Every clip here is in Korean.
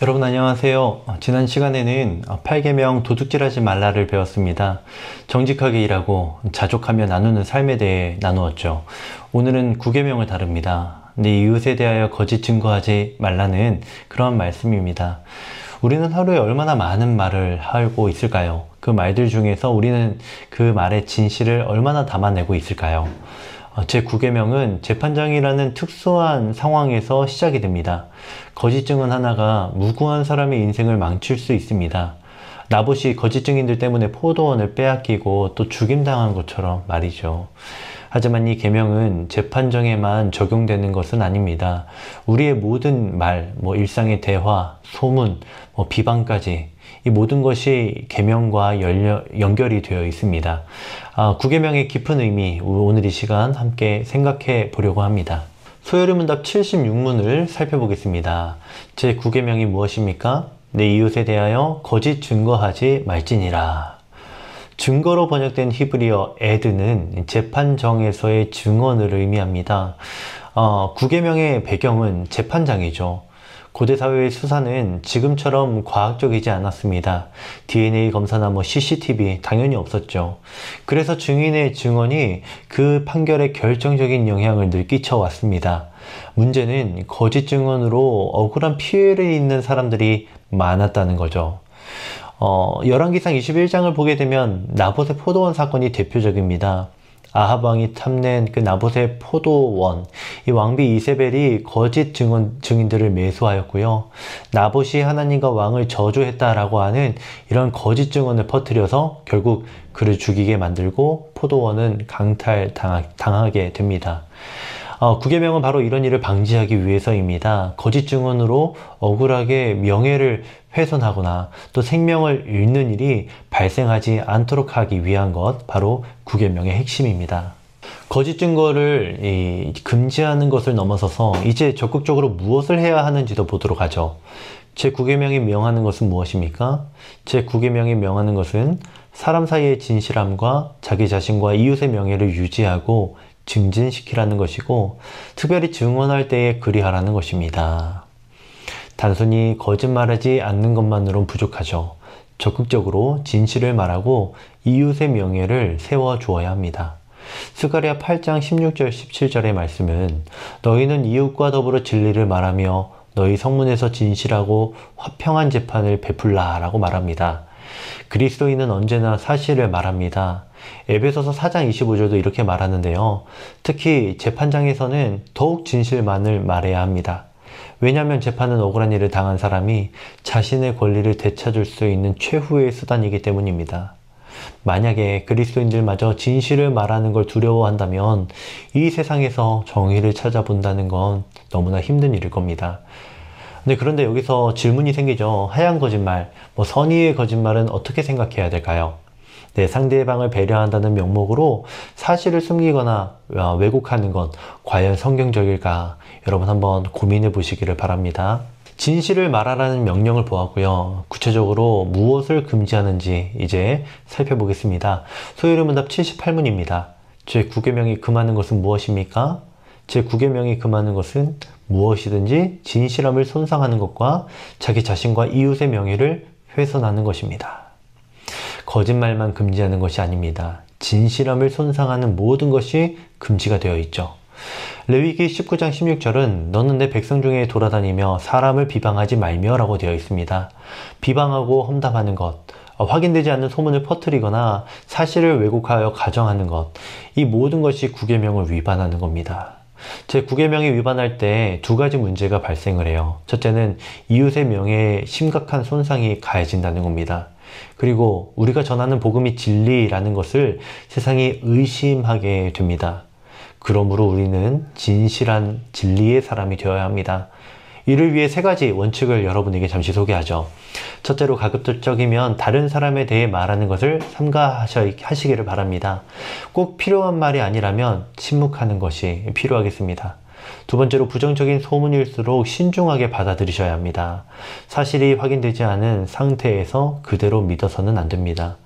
여러분 안녕하세요. 지난 시간에는 8계명 도둑질하지 말라를 배웠습니다. 정직하게 일하고 자족하며 나누는 삶에 대해 나누었죠. 오늘은 9계명을 다룹니다. 네 이웃에 대하여 거짓 증거하지 말라는 그러한 말씀입니다. 우리는 하루에 얼마나 많은 말을 하고 있을까요? 그 말들 중에서 우리는 그 말의 진실을 얼마나 담아내고 있을까요? 제9계명은 재판장이라는 특수한 상황에서 시작이 됩니다. 거짓 증언 하나가 무고한 사람의 인생을 망칠 수 있습니다. 나봇이 거짓 증인들 때문에 포도원을 빼앗기고 또 죽임당한 것처럼 말이죠. 하지만 이 계명은 재판정에만 적용되는 것은 아닙니다. 우리의 모든 말, 일상의 대화, 소문, 비방까지 이 모든 것이 계명과 연결이 되어 있습니다. 9계명의 깊은 의미, 오늘 이 시간 함께 생각해 보려고 합니다. 소요리문답 76문을 살펴보겠습니다. 제9계명이 무엇입니까? 내 이웃에 대하여 거짓 증거하지 말지니라. 증거로 번역된 히브리어 에드는 재판정에서의 증언을 의미합니다. 9계명의 배경은 재판장이죠. 고대 사회의 수사는 지금처럼 과학적이지 않았습니다. DNA 검사나 CCTV 당연히 없었죠. 그래서 증인의 증언이 그 판결에 결정적인 영향을 늘 끼쳐왔습니다. 문제는 거짓 증언으로 억울한 피해를 입는 사람들이 많았다는 거죠. 열왕기상 21장을 보게 되면 나봇의 포도원 사건이 대표적입니다. 아합 왕이 탐낸 그 나봇의 포도원, 이 왕비 이세벨이 거짓 증인들을 매수하였고요. 나봇이 하나님과 왕을 저주했다라고 하는 이런 거짓 증언을 퍼뜨려서 결국 그를 죽이게 만들고 포도원은 강탈당하게 됩니다. 9계명은 바로 이런 일을 방지하기 위해서입니다. 거짓 증언으로 억울하게 명예를 훼손하거나 또 생명을 잃는 일이 발생하지 않도록 하기 위한 것, 바로 9계명의 핵심입니다. 거짓 증거를 금지하는 것을 넘어서서 이제 적극적으로 무엇을 해야 하는지도 보도록 하죠. 제9계명이 명하는 것은 무엇입니까? 제9계명이 명하는 것은 사람 사이의 진실함과 자기 자신과 이웃의 명예를 유지하고 증진시키라는 것이고, 특별히 증언할 때에 그리하라는 것입니다. 단순히 거짓말하지 않는 것만으로는 부족하죠. 적극적으로 진실을 말하고 이웃의 명예를 세워주어야 합니다. 스가랴 8장 16절 17절의 말씀은 너희는 이웃과 더불어 진리를 말하며 너희 성문에서 진실하고 화평한 재판을 베풀라 라고 말합니다. 그리스도인은 언제나 사실을 말합니다. 에베소서 4장 25절도 이렇게 말하는데요. 특히 재판장에서는 더욱 진실만을 말해야 합니다. 왜냐하면 재판은 억울한 일을 당한 사람이 자신의 권리를 되찾을 수 있는 최후의 수단이기 때문입니다. 만약에 그리스도인들마저 진실을 말하는 걸 두려워한다면 이 세상에서 정의를 찾아본다는 건 너무나 힘든 일일 겁니다. 그런데 여기서 질문이 생기죠. 하얀 거짓말, 선의의 거짓말은 어떻게 생각해야 될까요? 상대방을 배려한다는 명목으로 사실을 숨기거나 왜곡하는 것 과연 성경적일까? 여러분 한번 고민해 보시기를 바랍니다. 진실을 말하라는 명령을 보았고요. 구체적으로 무엇을 금지하는지 이제 살펴보겠습니다. 소요리문답 78문입니다. 제9계명이 금하는 것은 무엇입니까? 제9계명이 금하는 것은 무엇이든지 진실함을 손상하는 것과 자기 자신과 이웃의 명예를 훼손하는 것입니다. 거짓말만 금지하는 것이 아닙니다. 진실함을 손상하는 모든 것이 금지가 되어 있죠. 레위기 19장 16절은 너는 내 백성 중에 돌아다니며 사람을 비방하지 말며 라고 되어 있습니다. 비방하고 험담하는 것, 확인되지 않는 소문을 퍼뜨리거나 사실을 왜곡하여 가정하는 것, 이 모든 것이 9계명을 위반하는 겁니다. 제9계명이 위반할 때 두 가지 문제가 발생을 해요. 첫째는 이웃의 명예에 심각한 손상이 가해진다는 겁니다. 그리고 우리가 전하는 복음이 진리라는 것을 세상이 의심하게 됩니다. 그러므로 우리는 진실한 진리의 사람이 되어야 합니다. 이를 위해 세 가지 원칙을 여러분에게 잠시 소개하죠. 첫째로 가급적이면 다른 사람에 대해 말하는 것을 삼가하시기를 바랍니다. 꼭 필요한 말이 아니라면 침묵하는 것이 필요하겠습니다. 두 번째로 부정적인 소문일수록 신중하게 받아들이셔야 합니다. 사실이 확인되지 않은 상태에서 그대로 믿어서는 안 됩니다.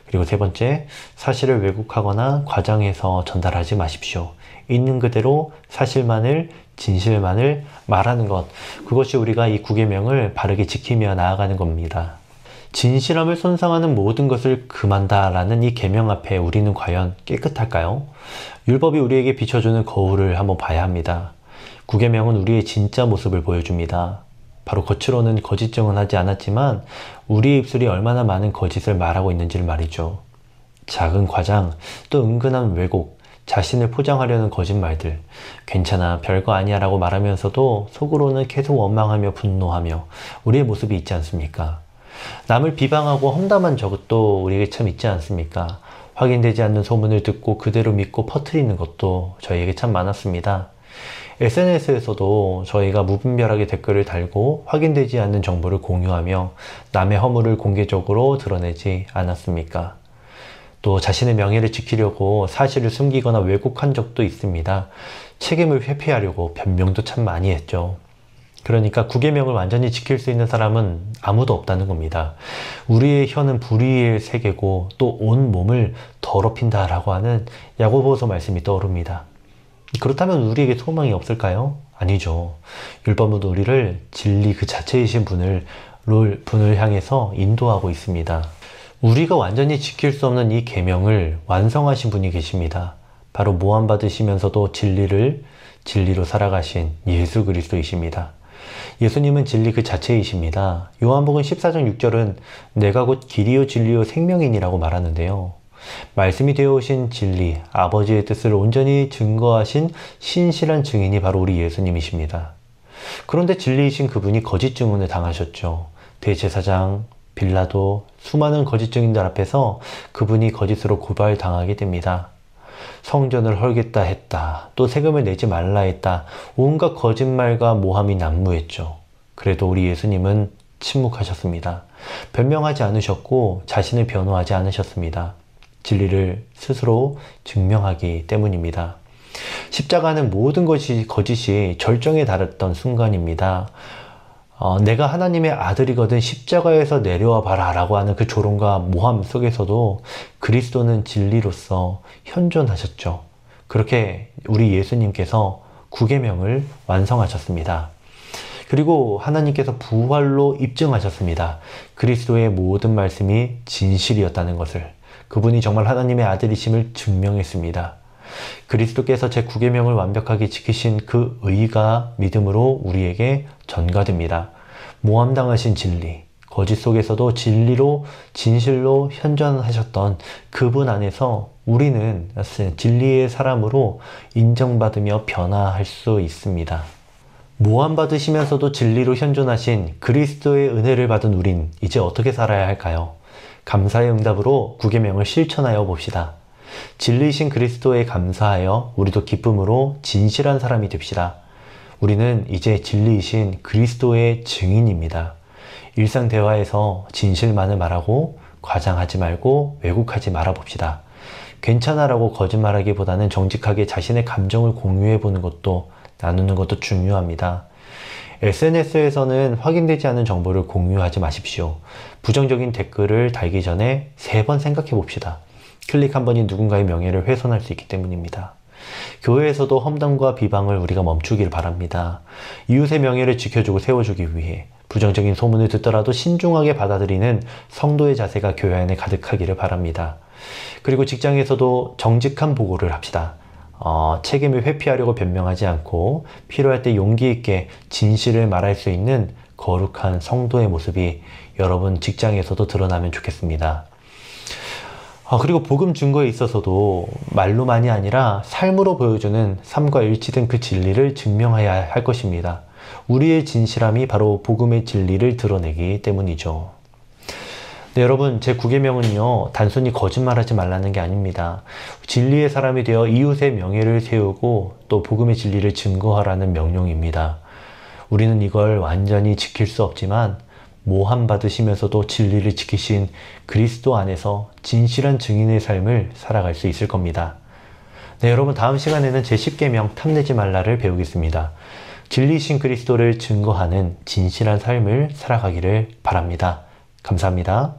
그리고 세 번째, 사실을 왜곡하거나 과장해서 전달하지 마십시오. 있는 그대로 사실만을 진실만을 말하는 것, 그것이 우리가 이 9계명을 바르게 지키며 나아가는 겁니다. 진실함을 손상하는 모든 것을 금한다 라는 이 계명 앞에 우리는 과연 깨끗할까요? 율법이 우리에게 비춰주는 거울을 한번 봐야 합니다. 9계명은 우리의 진짜 모습을 보여줍니다. 바로 겉으로는 거짓 증언하지 않았지만 우리의 입술이 얼마나 많은 거짓을 말하고 있는지를 말이죠. 작은 과장, 또 은근한 왜곡, 자신을 포장하려는 거짓말들, 괜찮아, 별거 아니야 라고 말하면서도 속으로는 계속 원망하며 분노하며 우리의 모습이 있지 않습니까? 남을 비방하고 험담한 적도 우리에게 참 있지 않습니까? 확인되지 않는 소문을 듣고 그대로 믿고 퍼뜨리는 것도 저희에게 참 많았습니다. SNS에서도 저희가 무분별하게 댓글을 달고 확인되지 않는 정보를 공유하며 남의 허물을 공개적으로 드러내지 않았습니까? 또 자신의 명예를 지키려고 사실을 숨기거나 왜곡한 적도 있습니다. 책임을 회피하려고 변명도 참 많이 했죠. 그러니까 9계명을 완전히 지킬 수 있는 사람은 아무도 없다는 겁니다. 우리의 혀는 불의의 세계고 또 온 몸을 더럽힌다 라고 하는 야고보서 말씀이 떠오릅니다. 그렇다면 우리에게 소망이 없을까요? 아니죠. 율법은 우리를 진리 그 자체이신 분을 향해서 인도하고 있습니다. 우리가 완전히 지킬 수 없는 이 계명을 완성하신 분이 계십니다. 바로 모함 받으시면서도 진리로 살아가신 예수 그리스도이십니다. 예수님은 진리 그 자체이십니다. 요한복음 14장 6절은 내가 곧 길이요 진리요 생명이니라고 말하는데요. 말씀이 되어 오신 진리, 아버지의 뜻을 온전히 증거하신 신실한 증인이 바로 우리 예수님이십니다. 그런데 진리이신 그분이 거짓 증언을 당하셨죠. 대제사장, 빌라도, 수많은 거짓 증인들 앞에서 그분이 거짓으로 고발당하게 됩니다. 성전을 헐겠다 했다. 또 세금을 내지 말라 했다. 온갖 거짓말과 모함이 난무했죠. 그래도 우리 예수님은 침묵하셨습니다. 변명하지 않으셨고 자신을 변호하지 않으셨습니다. 진리를 스스로 증명하기 때문입니다. 십자가는 모든 것이 거짓이 절정에 달했던 순간입니다. 내가 하나님의 아들이거든 십자가에서 내려와 봐라 라고 하는 그 조롱과 모함 속에서도 그리스도는 진리로서 현존하셨죠. 그렇게 우리 예수님께서 9계명을 완성하셨습니다. 그리고 하나님께서 부활로 입증하셨습니다. 그리스도의 모든 말씀이 진실이었다는 것을, 그분이 정말 하나님의 아들이심을 증명했습니다. 그리스도께서 제9계명을 완벽하게 지키신 그 의가 믿음으로 우리에게 전가됩니다. 모함당하신 진리, 거짓 속에서도 진실로 현존하셨던 그분 안에서 우리는 진리의 사람으로 인정받으며 변화할 수 있습니다. 모함받으시면서도 진리로 현존하신 그리스도의 은혜를 받은 우린 이제 어떻게 살아야 할까요? 감사의 응답으로 9계명을 실천하여 봅시다. 진리이신 그리스도에 감사하여 우리도 기쁨으로 진실한 사람이 됩시다. 우리는 이제 진리이신 그리스도의 증인입니다. 일상 대화에서 진실만을 말하고 과장하지 말고 왜곡하지 말아 봅시다. 괜찮아라고 거짓말하기보다는 정직하게 자신의 감정을 공유해 보는 것도, 나누는 것도 중요합니다. SNS에서는 확인되지 않은 정보를 공유하지 마십시오. 부정적인 댓글을 달기 전에 3번 생각해 봅시다. 클릭 한 번이 누군가의 명예를 훼손할 수 있기 때문입니다. 교회에서도 험담과 비방을 우리가 멈추길 바랍니다. 이웃의 명예를 지켜주고 세워주기 위해 부정적인 소문을 듣더라도 신중하게 받아들이는 성도의 자세가 교회 안에 가득하기를 바랍니다. 그리고 직장에서도 정직한 보고를 합시다. 책임을 회피하려고 변명하지 않고 필요할 때 용기 있게 진실을 말할 수 있는 거룩한 성도의 모습이 여러분 직장에서도 드러나면 좋겠습니다. 그리고 복음 증거에 있어서도 말로만이 아니라 삶으로 보여주는 삶과 일치된 그 진리를 증명해야 할 것입니다. 우리의 진실함이 바로 복음의 진리를 드러내기 때문이죠. 네, 여러분, 제9계명은요 단순히 거짓말하지 말라는 게 아닙니다. 진리의 사람이 되어 이웃의 명예를 세우고 또 복음의 진리를 증거하라는 명령입니다. 우리는 이걸 완전히 지킬 수 없지만 모함 받으시면서도 진리를 지키신 그리스도 안에서 진실한 증인의 삶을 살아갈 수 있을 겁니다. 네, 여러분, 다음 시간에는 제10계명 탐내지 말라를 배우겠습니다. 진리이신 그리스도를 증거하는 진실한 삶을 살아가기를 바랍니다. 감사합니다.